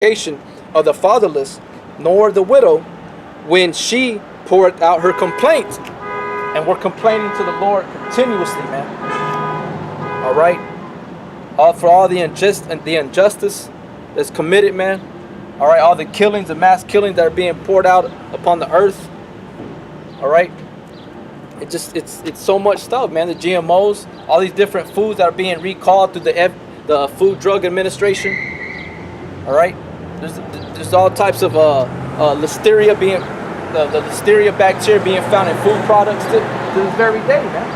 of the fatherless, nor the widow, when she poured out her complaint. And we're complaining to the Lord continuously, man. All right, for all the injustice that's committed, man. All right, all the killings, the mass killings that are being poured out upon the earth. All right, it's so much stuff, man. The GMOs, all these different foods that are being recalled through the Food Drug Administration. All right, there's all types of listeria being the listeria bacteria being found in food products to this very day, man.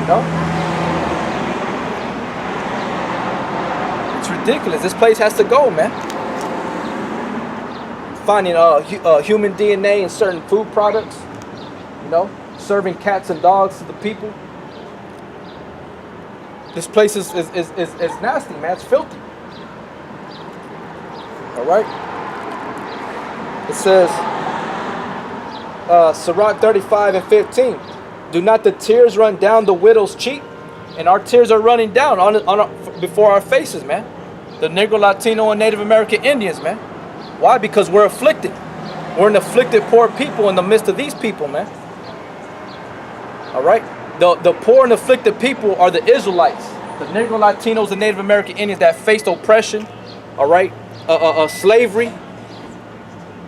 You know? It's ridiculous. This place has to go, man. Finding human DNA in certain food products, you know, serving cats and dogs to the people. This place is nasty, man. It's filthy. All right. It says, Sirach 35 and 15. Do not the tears run down the widow's cheek? And our tears are running down before our faces, man. The Negro, Latino, and Native American Indians, man. Why? Because we're afflicted. We're an afflicted poor people in the midst of these people, man. All right? The poor and afflicted people are the Israelites. The Negro, Latinos, and Native American Indians that faced oppression. All right? Slavery.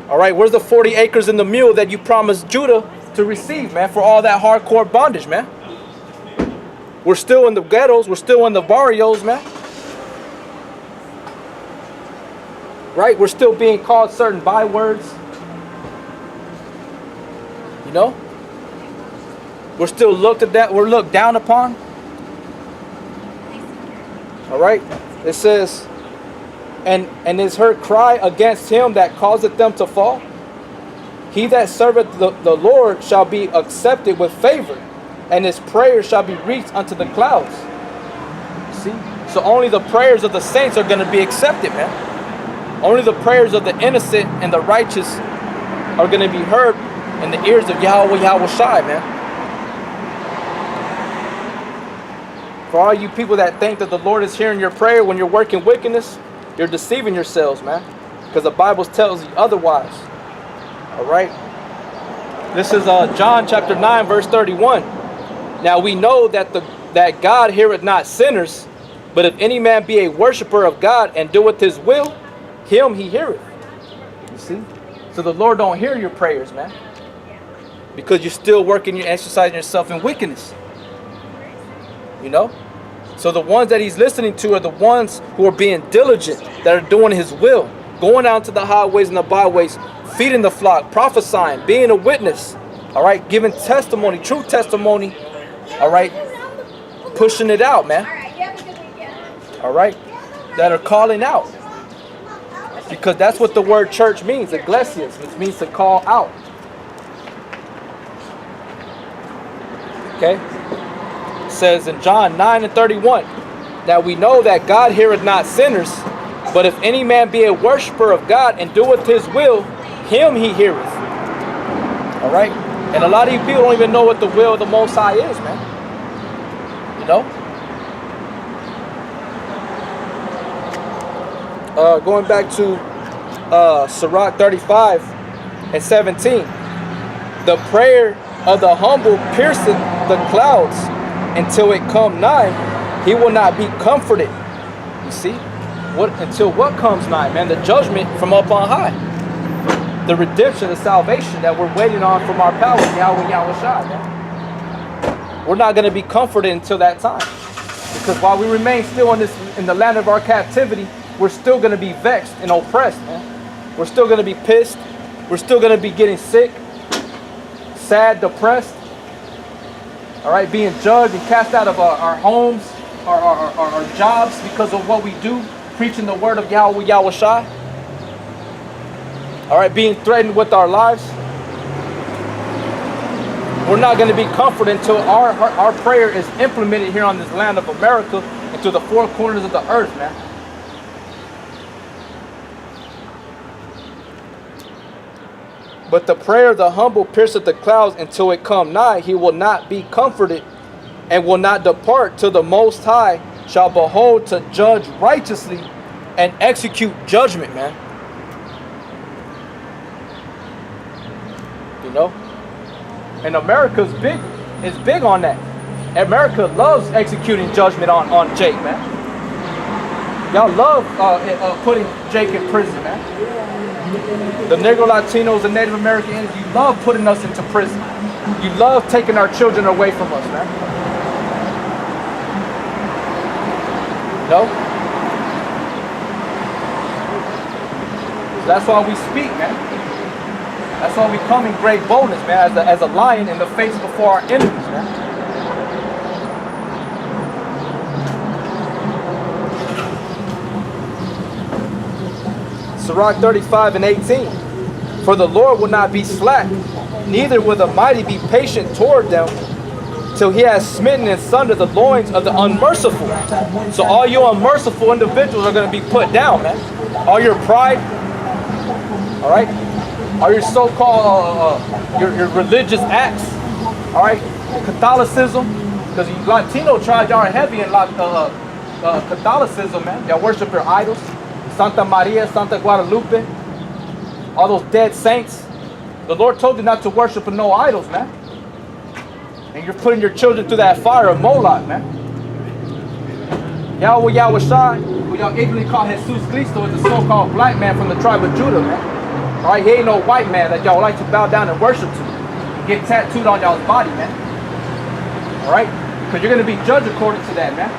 All right? Where's the 40 acres and the mule that you promised Judah to receive, man, for all that hardcore bondage, man? We're still in the ghettos. We're still in the barrios, man. Right? We're still being called certain bywords. You know? We're still looked at that. We're looked down upon. All right? It says, and is her cry against him that causeth them to fall? He that serveth the Lord shall be accepted with favor, and his prayer shall be reached unto the clouds. See? So only the prayers of the saints are going to be accepted, man. Only the prayers of the innocent and the righteous are going to be heard in the ears of Yahweh Shai, man. For all you people that think that the Lord is hearing your prayer when you're working wickedness, you're deceiving yourselves, man. Because the Bible tells you otherwise. All right? This is John chapter 9, verse 31. Now we know that God heareth not sinners, but if any man be a worshiper of God and doeth his will, him he heareth. You see? So the Lord don't hear your prayers, man. Because you're still working, you're exercising yourself in wickedness. You know? So the ones that he's listening to are the ones who are being diligent, that are doing his will. Going out to the highways and the byways, feeding the flock, prophesying, being a witness. All right? Giving testimony, true testimony. All right? Pushing it out, man. All right? That are calling out. Because that's what the word church means, ecclesias, which means to call out. Okay? It says in John 9 and 31, now we know that God heareth not sinners, but if any man be a worshiper of God and doeth his will, him he heareth. All right? And a lot of you people don't even know what the will of the Most High is, man. You know? Going back to Sirach 35 and 17. The prayer of the humble pierceth the clouds until it come nigh. He will not be comforted. You see? Until what comes nigh, man? The judgment from up on high. The redemption, the salvation that we're waiting on from our power, Yahweh Shai, man. We're not going to be comforted until that time. Because while we remain still in the land of our captivity, we're still going to be vexed and oppressed, man. We're still going to be pissed. We're still going to be getting sick, sad, depressed. All right, being judged and cast out of our homes, our jobs because of what we do, preaching the word of Yahweh Shai. All right, being threatened with our lives. We're not going to be comforted until our prayer is implemented here on this land of America and to the four corners of the earth, man. But the prayer of the humble pierceth the clouds until it come nigh. He will not be comforted and will not depart till the Most High shall behold to judge righteously and execute judgment, man. You know? And America's big on that. America loves executing judgment on Jake, man. Y'all love putting Jake in prison, man. The Negro Latinos and Native Americans, you love putting us into prison. You love taking our children away from us, man. No? So that's why we speak, man. That's why we come in great boldness, man, as a lion in the face before our enemies, man. Sirach 35 and 18. For the Lord will not be slack, neither will the mighty be patient toward them, till he has smitten in sunder the loins of the unmerciful. So all you unmerciful individuals are going to be put down, man. All your pride, all right? All your so-called, your religious acts, all right? Catholicism, because Latino tribes, y'all are heavy in Catholicism, man. Y'all worship your idols. Santa Maria, Santa Guadalupe, all those dead saints. The Lord told you not to worship no idols, man. And you're putting your children through that fire of Moloch, man. Yahweh Shai, who y'all ignorantly call Jesus Cristo, is the so-called black man from the tribe of Judah, man. All right, he ain't no white man that y'all like to bow down and worship to. And get tattooed on y'all's body, man. All right? Because you're going to be judged according to that, man.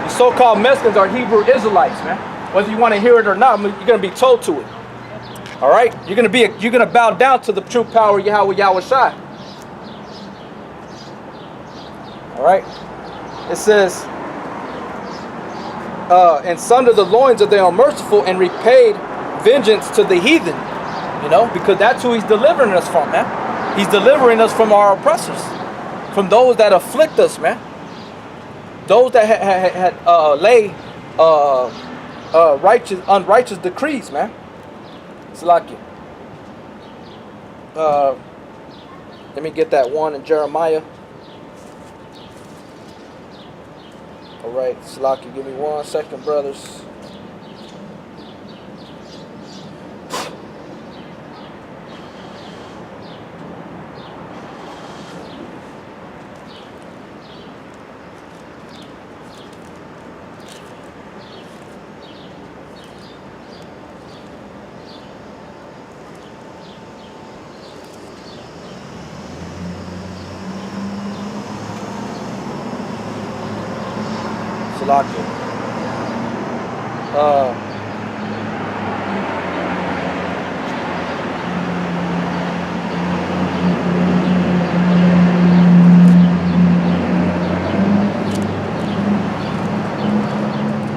The so-called Mexicans are Hebrew Israelites, man. Whether you want to hear it or not, you're going to be told to it. All right? You're going to bow down to the true power of Yahweh Shai. All right? It says, and sunder the loins of the unmerciful and repaid vengeance to the heathen. You know, because that's who he's delivering us from, man. He's delivering us from our oppressors, from those that afflict us, man. Those that had lay unrighteous decrees, man. It's like it. Let me get that one in Jeremiah. All right, Slaki, give me 1 second, brothers.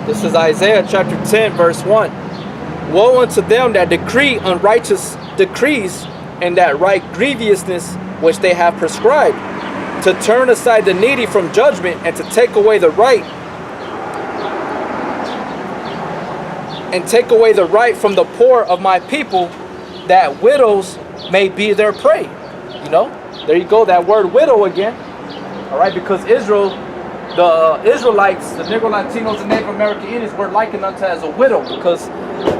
This is Isaiah chapter 10, verse 1. Woe unto them that decree unrighteous decrees, and that write grievousness which they have prescribed, to turn aside the needy from judgment, and to take away the right, and take away the right from the poor of my people, that widows may be their prey. You know, there you go, that word widow again. All right, because Israel, the Israelites, the Negro Latinos and Native American Indians were likened unto as a widow, because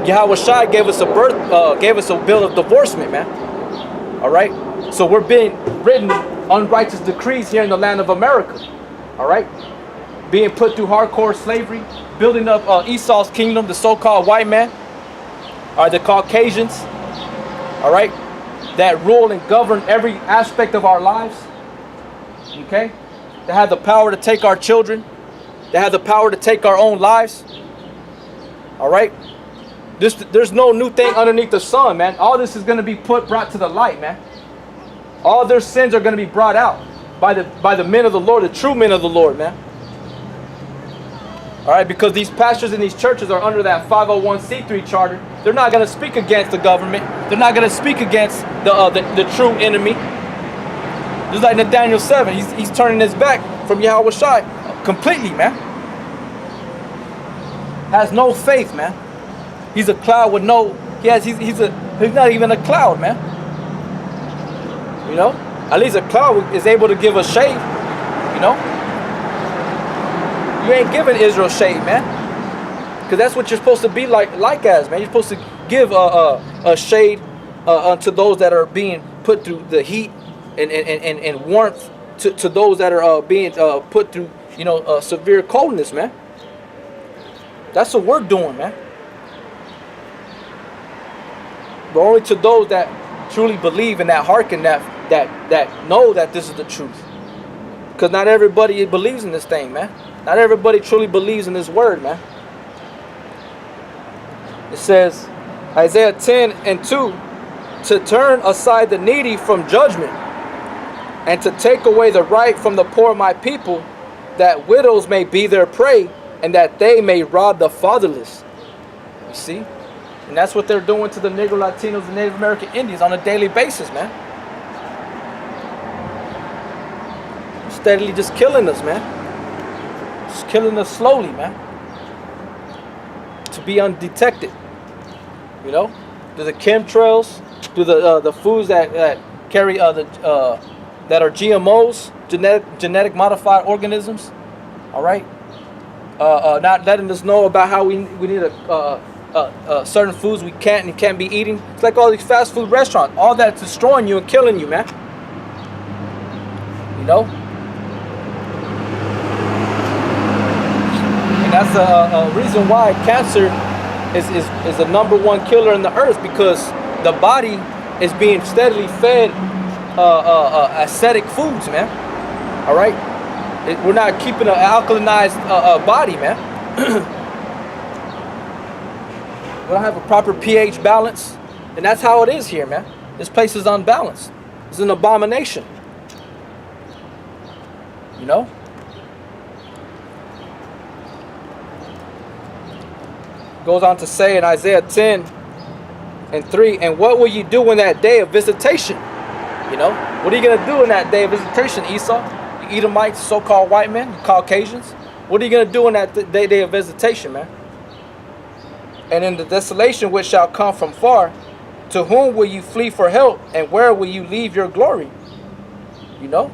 Yahweh Shai gave us a bill of divorcement, man. All right, so we're being written unrighteous decrees here in the land of America. All right, being put through hardcore slavery, building up Esau's kingdom, the so-called white man, or the Caucasians. All right, that rule and govern every aspect of our lives. Okay. They have the power to take our children. They have the power to take our own lives. All right? There's no new thing underneath the sun, man. All this is going to be brought to the light, man. All their sins are going to be brought out by the men of the Lord, the true men of the Lord, man. All right? Because these pastors in these churches are under that 501c3 charter. They're not going to speak against the government. They're not going to speak against the true enemy. Just like Nathaniel 7, he's turning his back from Yahweh Shai completely, man. Has no faith, man. He's a cloud with no. He's not even a cloud, man. You know, at least a cloud is able to give a shade. You know, you ain't giving Israel shade, man. Because that's what you're supposed to be like as, man. You're supposed to give a shade to those that are being put through the heat and warmth to those that are being put through, severe coldness, man. That's what we're doing, man. But only to those that truly believe and that hearken, that know that this is the truth. Because not everybody believes in this thing, man. Not everybody truly believes in this word, man. It says, Isaiah 10:2, to turn aside the needy from judgment, and to take away the right from the poor of my people, that widows may be their prey, and that they may rob the fatherless. You see? And that's what they're doing to the Negro, Latinos, and Native American Indians on a daily basis, man. Steadily just killing us, man. Just killing us slowly, man. To be undetected. Through the chemtrails, through the foods that carry that are GMOs, genetic modified organisms. All right. Not letting us know about how we need certain foods we can't and can't be eating. It's like all these fast food restaurants. All that's destroying you and killing you, man. And that's a reason why cancer is the number one killer in the earth, because the body is being steadily fed acidic foods, man. All right, we're not keeping an alkalinized body, man. We don't have a proper pH balance, and that's how it is here, man. This place is unbalanced. It's an abomination. Goes on to say in Isaiah 10:3, and what will you do in that day of visitation? What are you going to do in that day of visitation, Esau? You Edomites, so-called white men, you Caucasians. What are you going to do in that day of visitation, man? And in the desolation which shall come from far, to whom will you flee for help, and where will you leave your glory? No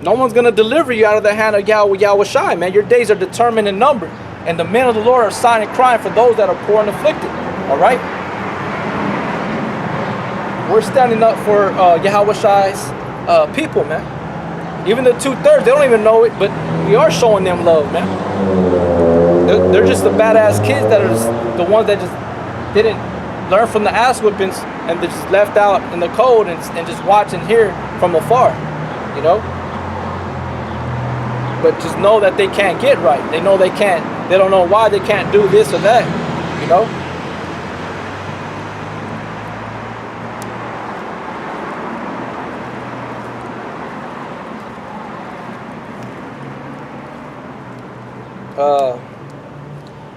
one's going to deliver you out of the hand of Yahweh Shai, man. Your days are determined and numbered. And the men of the Lord are sighing and crying for those that are poor and afflicted. All right? We're standing up for Yahweh Shai's people, man. Even the 2/3, they don't even know it, but we are showing them love, man. They're just the badass kids that are the ones that just didn't learn from the ass whippings and they just left out in the cold and just watch and hear from afar, But just know that they can't get right. They know they can't. They don't know why they can't do this or that,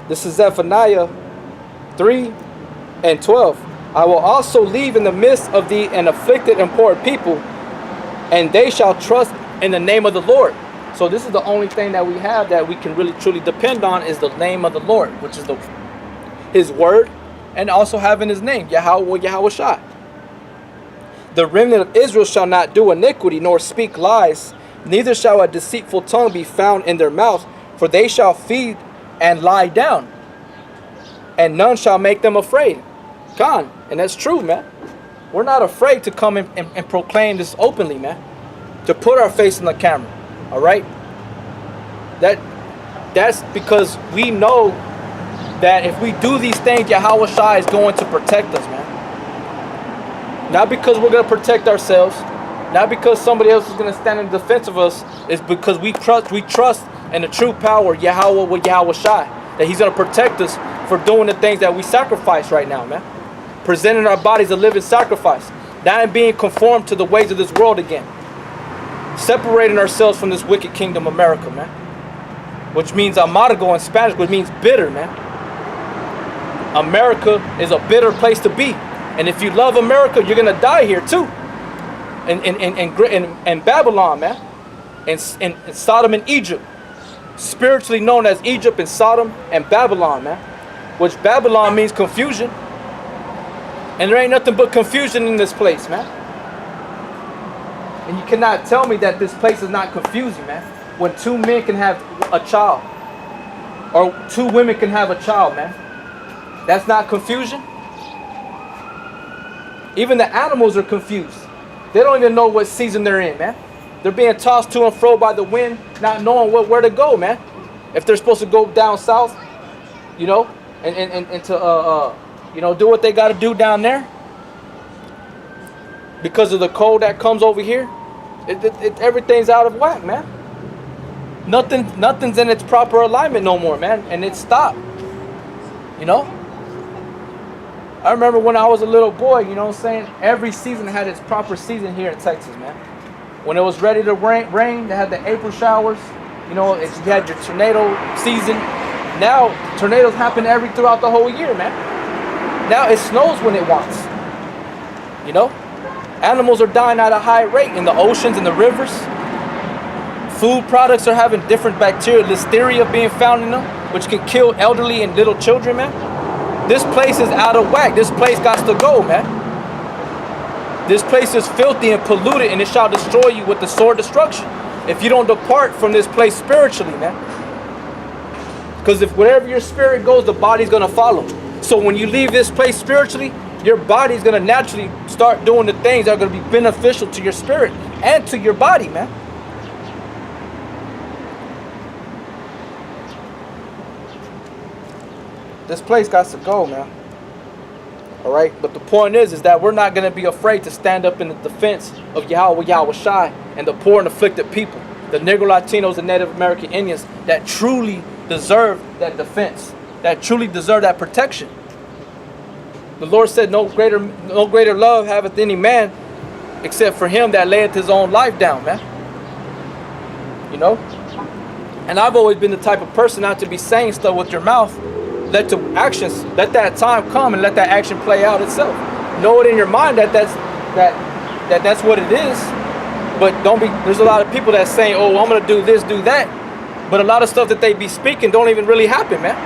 This is Zephaniah 3:12. I will also leave in the midst of thee an afflicted and poor people, and they shall trust in the name of the Lord. So this is the only thing that we have that we can really truly depend on, is the name of the Lord, which is His word, and also having His name, Yahweh Shai. The remnant of Israel shall not do iniquity, nor speak lies, neither shall a deceitful tongue be found in their mouth, for they shall feed and lie down, and none shall make them afraid. And that's true, man. We're not afraid to come and proclaim this openly, man. To put our face in the camera. All right? That's because we know that if we do these things, Yahweh Shai is going to protect us, man. Not because we're going to protect ourselves. Not because somebody else is going to stand in defense of us. It's because we trust in the true power, Yahweh Shai. That He's going to protect us for doing the things that we sacrifice right now, man. Presenting our bodies a living sacrifice. Not being conformed to the ways of this world again. Separating ourselves from this wicked kingdom, America, man. Which means amargo in Spanish, which means bitter, man. America is a bitter place to be. And if you love America, you're going to die here too. In Babylon, man. In Sodom and Egypt. Spiritually known as Egypt and Sodom and Babylon, man. Which Babylon means confusion. And there ain't nothing but confusion in this place, man. And you cannot tell me that this place is not confusing, man. When two men can have a child. Or 2 women can have a child, man. That's not confusion. Even the animals are confused. They don't even know what season they're in, man. They're being tossed to and fro by the wind, not knowing where to go, man. If they're supposed to go down south, you know, and to you know, do what they got to do down there because of the cold that comes over here, everything's out of whack, man. Nothing's in its proper alignment no more, man, and it stopped. You know. I remember when I was a little boy, you know what I'm saying? Every season had its proper season here in Texas, man. When it was ready to rain, they had the April showers. You know, you had your tornado season. Now, tornadoes happen throughout the whole year, man. Now, it snows when it wants. You know? Animals are dying at a high rate in the oceans and the rivers. Food products are having different bacteria, listeria being found in them, which can kill elderly and little children, man. This place is out of whack. This place got to go, man. This place is filthy and polluted, and it shall destroy you with the sword destruction if you don't depart from this place spiritually, man. Because if wherever your spirit goes, the body's going to follow. So when you leave this place spiritually, your body's going to naturally start doing the things that are going to be beneficial to your spirit and to your body, man. This place got to go, man. All right, but the point is that we're not going to be afraid to stand up in the defense of Yahweh Yahushai and the poor and afflicted people, the Negro Latinos and Native American Indians that truly deserve that defense, that truly deserve that protection. The Lord said, no greater love haveth any man except for him that layeth his own life down, man. You know? And I've always been the type of person not to be saying stuff with your mouth. Let that time come and let that action play out itself. Know it in your mind that that's what it is. But there's a lot of people that saying, oh, I'm gonna do this, do that. But a lot of stuff that they be speaking don't even really happen, man.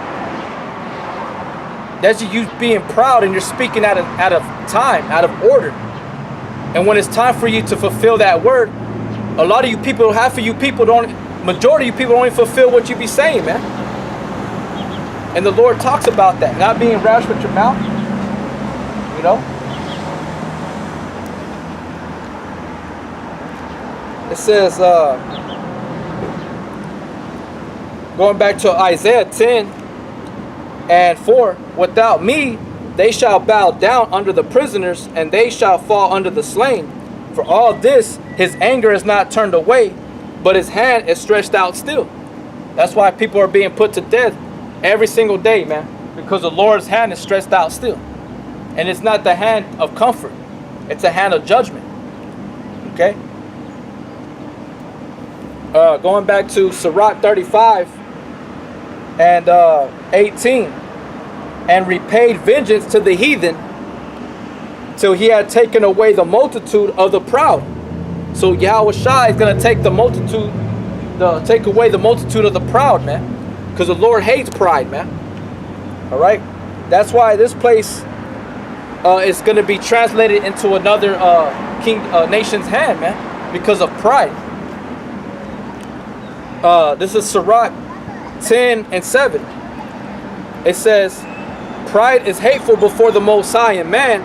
That's you being proud and you're speaking out of time, out of order. And when it's time for you to fulfill that word, a lot of you people, majority of you people don't even fulfill what you be saying, man. And the Lord talks about that, not being rash with your mouth, you know. It says, going back to Isaiah 10:4, without me, they shall bow down under the prisoners, and they shall fall under the slain. For all this, his anger is not turned away, but his hand is stretched out still. That's why people are being put to death every single day, man, because the Lord's hand is stretched out still. And it's not the hand of comfort. It's a hand of judgment. Okay? Going back to Sirach 35 and 18. And repaid vengeance to the heathen till he had taken away the multitude of the proud. So Yahushua is going to take take away the multitude of the proud, man. Because the Lord hates pride, man. All right? That's why this place is going to be translated into another nation's hand, man. Because of pride. This is Sirach 10:7. It says, pride is hateful before the Most High and man,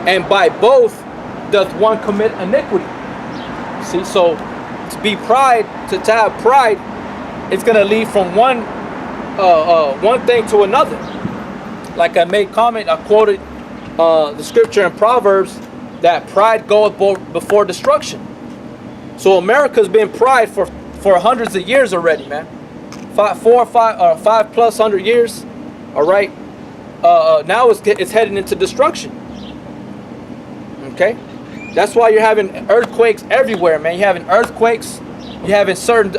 and by both doth one commit iniquity. See, so to have pride, it's going to lead from one thing to another. Like I made comment, I quoted the scripture in Proverbs that pride goeth before destruction. So America's been pride for hundreds of years already, man. 5+ years. All right. Now it's heading into destruction. Okay. That's why you're having earthquakes everywhere, man. You're having earthquakes. You're having certain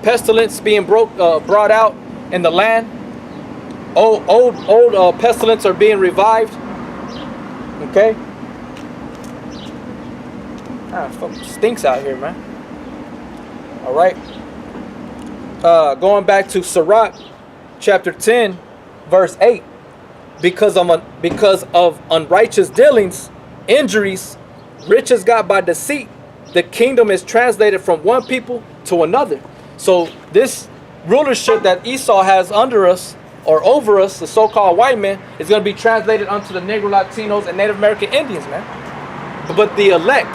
pestilence being brought out in the land. Old pestilence are being revived. Okay. It stinks out here, man. All right. Going back to Sirach chapter 10 verse 8. Because of unrighteous dealings, injuries, riches got by deceit, the kingdom is translated from one people to another. So this rulership that Esau has under us or over us, the so-called white man, is going to be translated unto the Negro, Latinos, and Native American Indians, man. But the elect,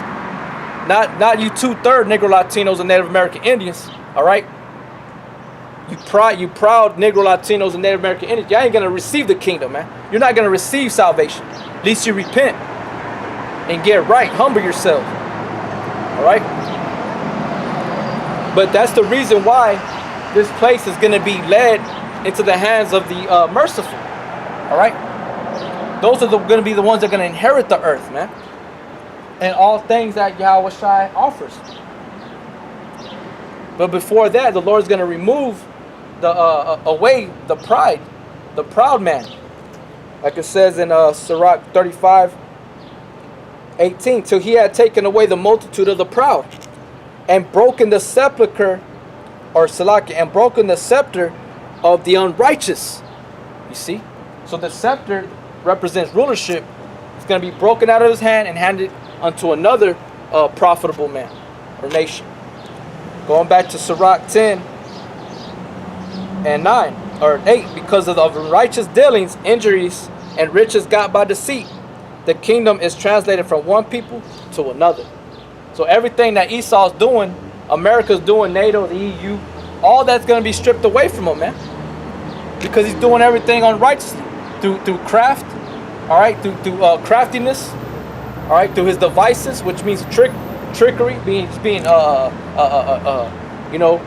not you 2/3 Negro, Latinos, and Native American Indians, all right? You proud Negro, Latinos, and Native American Indians, y'all ain't going to receive the kingdom, man. You're not going to receive salvation. At least you repent and get right. Humble yourself, all right? But that's the reason why this place is going to be led into the hands of the merciful. All right? Those are going to be the ones that are going to inherit the earth, man. And all things that Yahweh Shai offers. But before that, the Lord's going to remove away the pride, the proud man. Like it says in Sirach 35:18, till he had taken away the multitude of the proud and broken the sepulchre, or Salaki, and broken the scepter of the unrighteous. You see? So the scepter represents rulership. It's going to be broken out of his hand and handed unto another profitable man or nation. Going back to Sirach 10 and 9 or 8, because of the unrighteous dealings, injuries, and riches got by deceit, the kingdom is translated from one people to another. So everything that Esau's doing, America's doing, NATO, the EU, all that's going to be stripped away from him, man. Because he's doing everything unrighteously. Through craft, all right, through craftiness, all right, through his devices, which means trickery, being you know,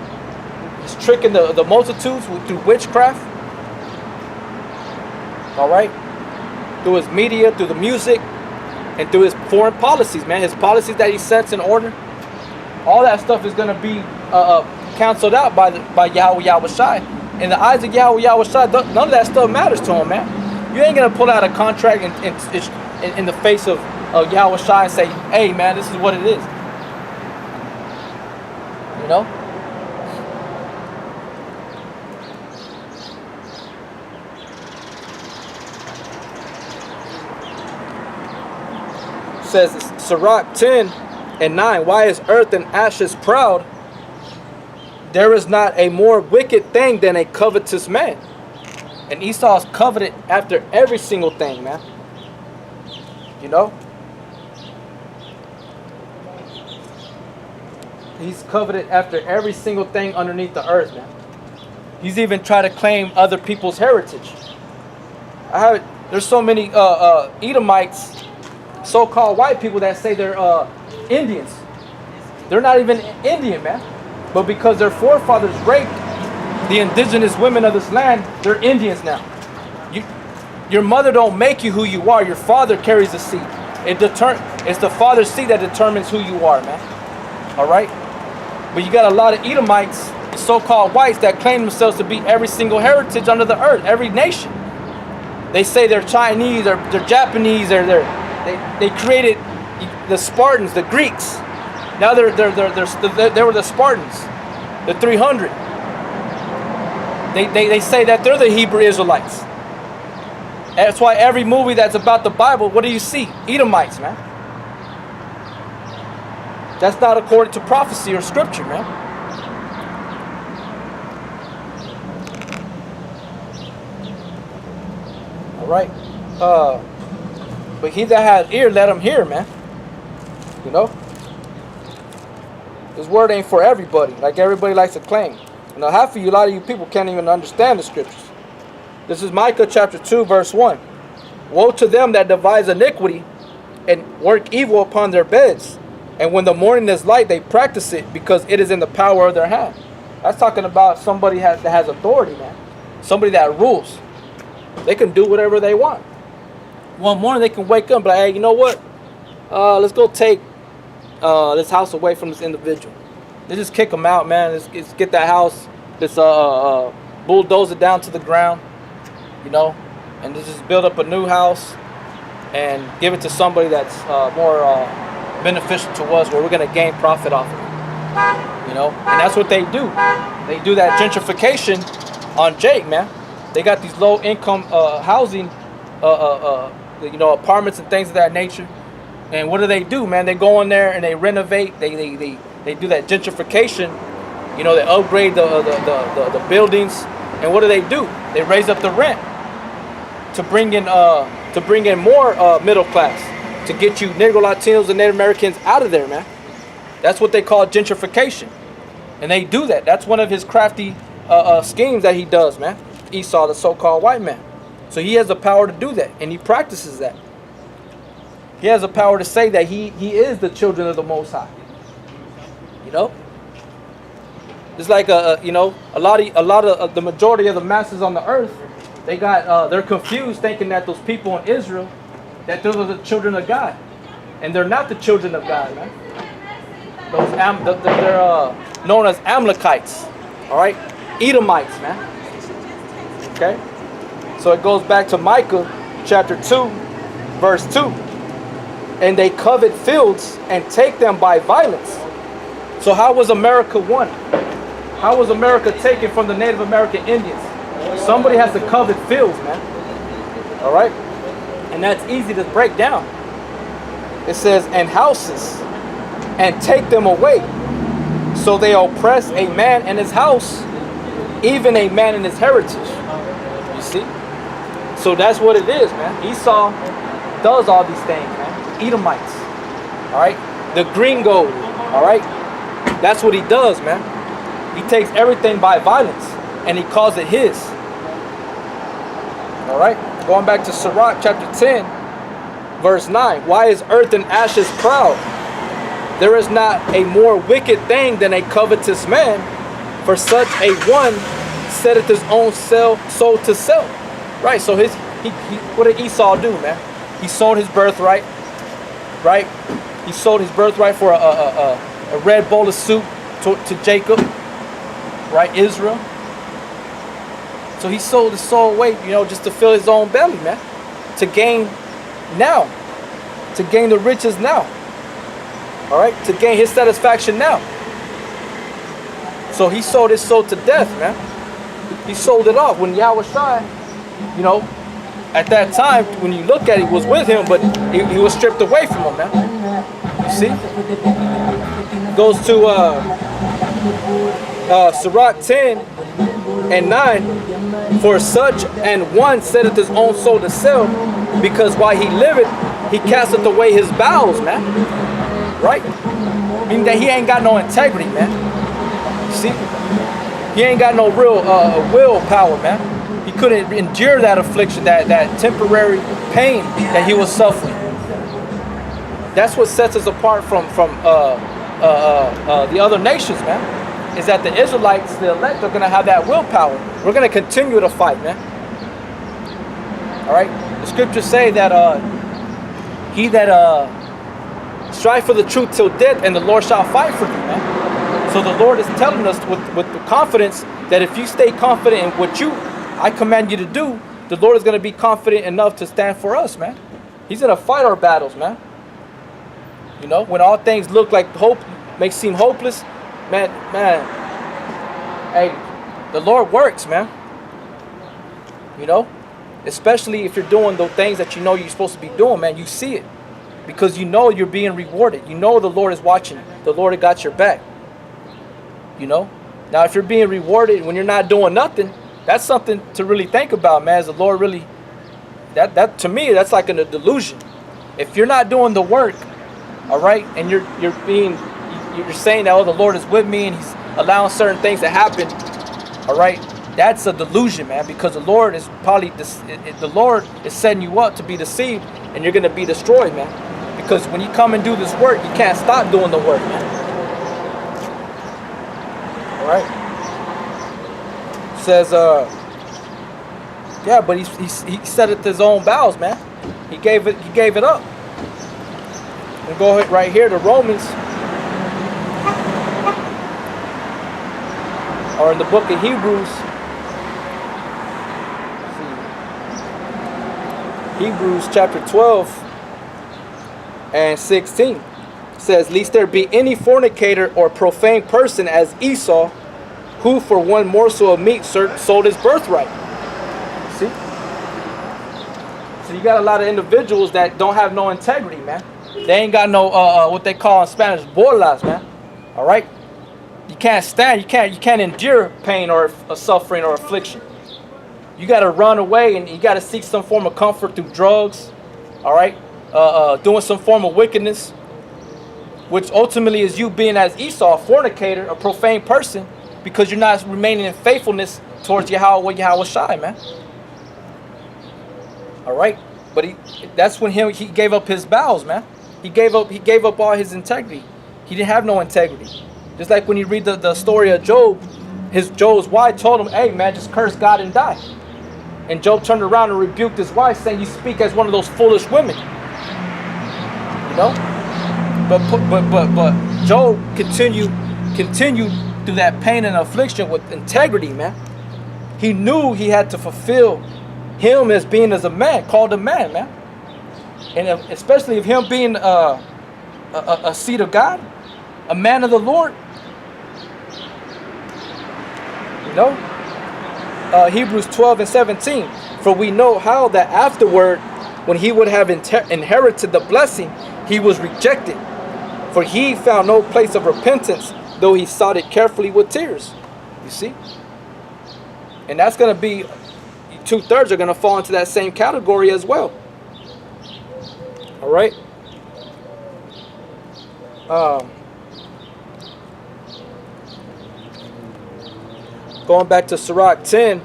he's tricking the multitudes through witchcraft, all right, through his media, through the music, and through his foreign policies, man, his policies that he sets in order. All that stuff is going to be canceled out by Yahweh Shai. In the eyes of Yahweh Shai, none of that stuff matters to him, man. You ain't going to pull out a contract in the face of Yahweh Shai and say, hey, man, this is what it is. You know? It says, Sirach 10 and 9, why is earth and ashes proud? There is not a more wicked thing than a covetous man. And Esau's coveted after every single thing, man. You know? He's coveted after every single thing underneath the earth, man. He's even tried to claim other people's heritage. There's so many Edomites, so-called white people that say they're Indians. They're not even Indian, man. But because their forefathers raped the indigenous women of this land, they're Indians now. Your mother don't make you who you are. Your father carries the seed. It's the father's seed that determines who you are, man. All right? But you got a lot of Edomites, so-called whites, that claim themselves to be every single heritage under the earth, every nation. They say they're Chinese, or they're Japanese, or they created the Spartans, the Greeks. Now they were the Spartans, the 300. They say that they're the Hebrew Israelites. That's why every movie that's about the Bible, what do you see? Edomites, man. That's not according to prophecy or scripture, man. All right. But he that has ear, let him hear, man. You know? This word ain't for everybody, like everybody likes to claim. You know, a lot of you people can't even understand the scriptures. This is Micah chapter 2, verse 1. Woe to them that devise iniquity and work evil upon their beds. And when the morning is light, they practice it because it is in the power of their hand. That's talking about somebody that has authority, man. Somebody that rules. They can do whatever they want. One morning they can wake up and be like, hey, you know what? Let's go take this house away from this individual. They just kick them out, man. Let's get that house, let's bulldoze it down to the ground, you know, and just build up a new house and give it to somebody that's more beneficial to us, where we're going to gain profit off of it, you know. And that's what they do. They do that gentrification on Jake, man. They got these low income housing, you know, apartments and things of that nature. And what do, man? They go in there and they renovate. They do that gentrification, You know, they upgrade the buildings, and what do? They raise up the rent to bring in more middle class, to get you Negro, Latinos, and Native Americans out of there, man. That's what they call gentrification, and they do that. That's one of his crafty schemes that he does, man. Esau, the so-called white man. So he has the power to do that, and he practices that. He has the power to say that he is the children of the Most High. You know, it's like you know, a lot of the majority of the masses on the earth, they're confused, thinking that those people in Israel, that those are the children of God, and they're not the children of God, man. They're known as Amalekites, all right, Edomites, man. Okay, so it goes back to Micah chapter 2, verse 2. And they covet fields and take them by violence. So how was America won? How was America taken from the Native American Indians? Somebody has to covet fields, man. All right? And that's easy to break down. It says, and houses, and take them away. So they oppress a man and his house, even a man and his heritage. You see? So that's what it is, man. Esau does all these things, man. Edomites, all right, the gringo, all right, that's what he does, man. He takes everything by violence and he calls it his. All right, going back to Sirach chapter 10 verse 9. Why is earth and ashes proud? There is not a more wicked thing than a covetous man, for such a one setteth his own soul to sell. Right, so what did Esau do, man? He sold his birthright. Right, he sold his birthright for a red bowl of soup to Jacob, right, Israel. So he sold his soul away, you know, just to fill his own belly, man, to gain the riches now, all right, to gain his satisfaction now. So he sold his soul to death, man. He sold it off when Yahweh Shai, you know, at that time, when you look at it, he was with him, but he was stripped away from him, man. You see? Goes to Sirach 10 and 9. For such and one setteth his own soul to sell, because while he liveth, he casteth away his bowels, man. Right? Meaning that he ain't got no integrity, man. You see? He ain't got no real willpower, man. He couldn't endure that affliction, that temporary pain that he was suffering. That's what sets us apart from the other nations, man. Is that the Israelites, the elect, are going to have that willpower. We're going to continue to fight, man. All right. The scriptures say that he that strive for the truth till death, and the Lord shall fight for you, man. So the Lord is telling us with the confidence that if you stay confident in what I command you to do, the Lord is going to be confident enough to stand for us, man. He's going to fight our battles, man. You know, when all things look like hope may seem hopeless, man, hey, the Lord works, man. You know, especially if you're doing the things that you know you're supposed to be doing, man. You see it because you know you're being rewarded. You know the Lord is watching. The Lord has got your back. You know, now if you're being rewarded when you're not doing nothing, that's something to really think about, man. Is the Lord really, that to me, that's like a delusion. If you're not doing the work, all right, and you're saying that, oh, the Lord is with me and he's allowing certain things to happen, all right, that's a delusion, man, because the Lord is probably, the Lord is setting you up to be deceived and you're going to be destroyed, man. Because when you come and do this work, you can't stop doing the work, man. All right. Says, yeah, but he set it to his own bowels, man. He gave it up. We'll go right here to Romans, or in the book of Hebrews. Hebrews chapter 12 and 16 says, lest there be any fornicator or profane person as Esau, who for one morsel of meat sold his birthright. See? So you got a lot of individuals that don't have no integrity, man. They ain't got no, what they call in Spanish, bolas, man. All right? You can't stand. You can't endure pain or suffering or affliction. You got to run away, and you got to seek some form of comfort through drugs. All right, doing some form of wickedness, which ultimately is you being as Esau, a fornicator, a profane person, because you're not remaining in faithfulness towards Yahweh Shai, man. All right, but that's when he gave up his vows, man. He gave up all his integrity. He didn't have no integrity. Just like when you read the story of Job, Job's wife told him, "Hey, man, just curse God and die." And Job turned around and rebuked his wife, saying, "You speak as one of those foolish women." You know, but Job continued through that pain and affliction with integrity, man. He knew he had to fulfill him as being as a man, called a man, man. And especially of him being a seed of God, a man of the Lord. You know, Hebrews 12 and 17. For we know how that afterward, when he would have inherited the blessing, he was rejected. For he found no place of repentance, though he sought it carefully with tears. You see? And that's going to be, 2/3 are going to fall into that same category as well. All right? Going back to Sirach 10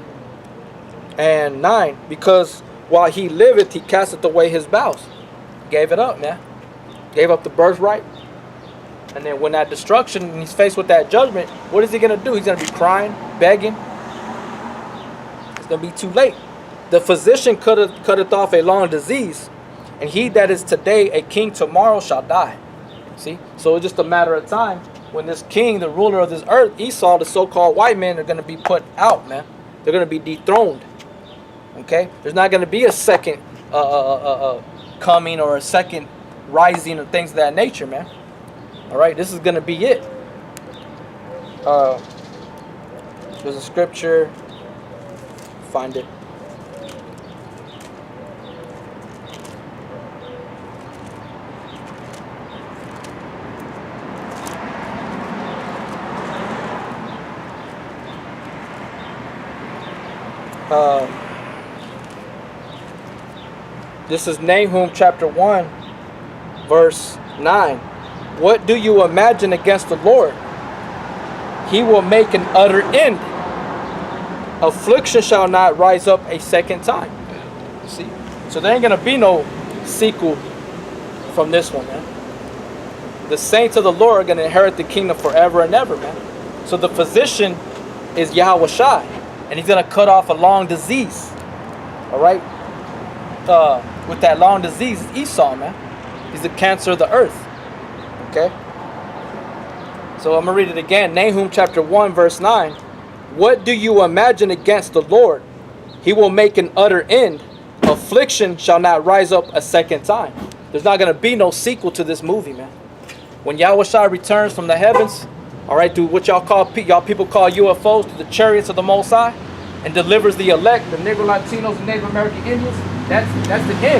and 9. Because while he liveth, he casteth away his vows. Gave it up, man. Gave up the birthright. And then when that destruction, and he's faced with that judgment, what is he going to do? He's going to be crying, begging. It's going to be too late. The physician cutteth off a long disease, and he that is today a king tomorrow shall die. See? So it's just a matter of time when this king, the ruler of this earth, Esau, the so-called white men, are going to be put out, man. They're going to be dethroned. Okay? There's not going to be a second coming or a second rising or things of that nature, man. All right? This is going to be it. There's a scripture. Find it. This is Nahum chapter 1 verse 9. What do you imagine against the Lord? He will make an utter end. Affliction shall not rise up a second time. See? So there ain't going to be no sequel from this one, man. The saints of the Lord are going to inherit the kingdom forever and ever, man. So the physician is Yahweh Shai, and he's going to cut off a long disease. All right? With that long disease, Esau, man. He's the cancer of the earth. Okay? So I'm going to read it again. Nahum chapter 1 verse 9. What do you imagine against the Lord? He will make an utter end. Affliction shall not rise up a second time. There's not going to be no sequel to this movie, man. When Yahweh Shai returns from the heavens, all right, through what y'all people call UFOs, to the chariots of the Most High, and delivers the elect, the Negro Latinos and Native American Indians, that's the end.